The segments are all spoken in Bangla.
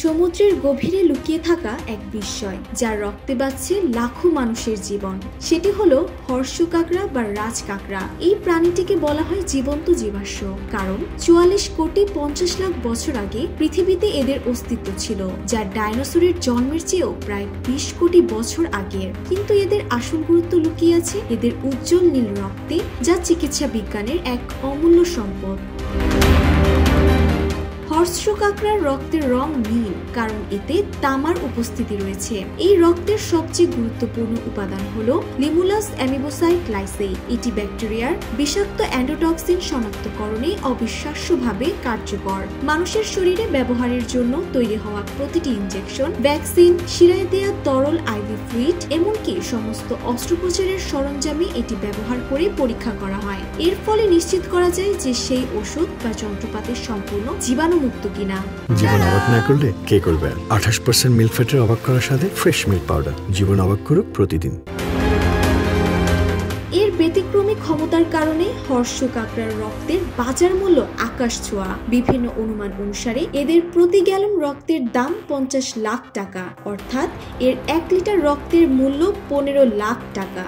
সমুদ্রের গভীরে লুকিয়ে থাকা এক বিস্ময়, যার রক্তে বাঁচছে লাখো মানুষের জীবন। সেটি হলো হর্ষ কাঁকড়া বা রাজ কাঁকড়া। এই প্রাণীটিকে বলা হয় জীবন্ত জীবাশ্ম, কারণ 44,50,00,000 বছর আগে পৃথিবীতে এদের অস্তিত্ব ছিল, যা ডাইনোসরের জন্মের চেয়েও প্রায় 20 কোটি বছর আগের। কিন্তু এদের আসল গুরুত্ব লুকিয়ে আছে এদের উজ্জ্বল নীল রক্তে, যা চিকিৎসা বিজ্ঞানের এক অমূল্য সম্পদ। হর্ষ কাঁকড়ার রক্তের রং নীল কারণ এতে তামার উপস্থিতি রয়েছে। এই রক্তের সবচেয়ে গুরুত্বপূর্ণ উপাদান হলো লিমুলাস অ্যামিবোসাইট লাইসেই। এটি ব্যাকটেরিয়ার বিষাক্ত অ্যান্ডোটক্সিন শনাক্তকরণে অবিশ্বাস্যভাবে কার্যকর। মানুষের শরীরে ব্যবহারের জন্য তৈরি হওয়া প্রতিটি ইনজেকশন, ভ্যাকসিন, শিরায় দেয়া তরল আইভি ফ্লুইড, এমনকি সমস্ত অস্ত্রোপচারের সরঞ্জামে এটি ব্যবহার করে পরীক্ষা করা হয়। এর ফলে নিশ্চিত করা যায় যে সেই ওষুধ বা যন্ত্রপাতির সম্পূর্ণ জীবাণু মুক্ত কিনা। জীবন অবাক না করলে কে করবে? 28% মিল্ক ফ্যাটের অবাক করার সাথে ফ্রেশ মিল্ক পাউডার। জীবন অবাক করুক প্রতিদিন। এর ব্যতিক্রমী ক্ষমতার কারণে হর্ষ কাঁকড়ার রক্তের বাজার মূল্য আকাশ ছোঁয়া। বিভিন্ন অনুমান অনুসারে এদের প্রতি গ্যালন রক্তের দাম 50 লাখ টাকা, অর্থাৎ এর 1 লিটার রক্তের মূল্য 15 লাখ টাকা।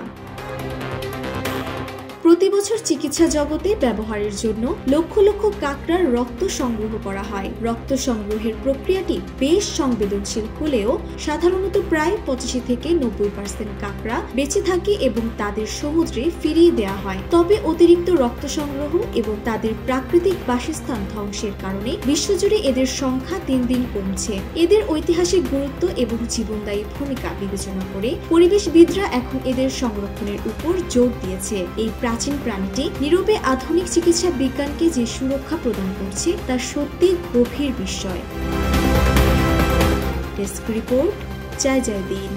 প্রতি বছর চিকিৎসা জগতে ব্যবহারের জন্য লক্ষ লক্ষ কাঁকড়ার রক্ত সংগ্রহ করা হয়। রক্ত সংগ্রহের প্রক্রিয়াটি বেশ সংবেদনশীল হলেও সাধারণত প্রায় 85 থেকে 90% কাঁকড়া বেঁচে থাকে এবং তাদের সমুদ্রে ফিরিয়ে দেওয়া হয়। তবে অতিরিক্ত রক্ত সংগ্রহ এবং তাদের প্রাকৃতিক বাসস্থান ধ্বংসের কারণে বিশ্বজুড়ে এদের সংখ্যা দিন দিন কমছে। এদের ঐতিহাসিক গুরুত্ব এবং জীবনদায়ী ভূমিকা বিবেচনা করে পরিবেশবিদরা এখন এদের সংরক্ষণের উপর জোর দিয়েছে। এই প্রাচীন প্রাণীটি নীরবে আধুনিক চিকিৎসা বিজ্ঞানকে যে সুরক্ষা প্রদান করছে তা সত্যি গভীর বিস্ময়। ডেস্ক রিপোর্ট, জয় জয় দিন।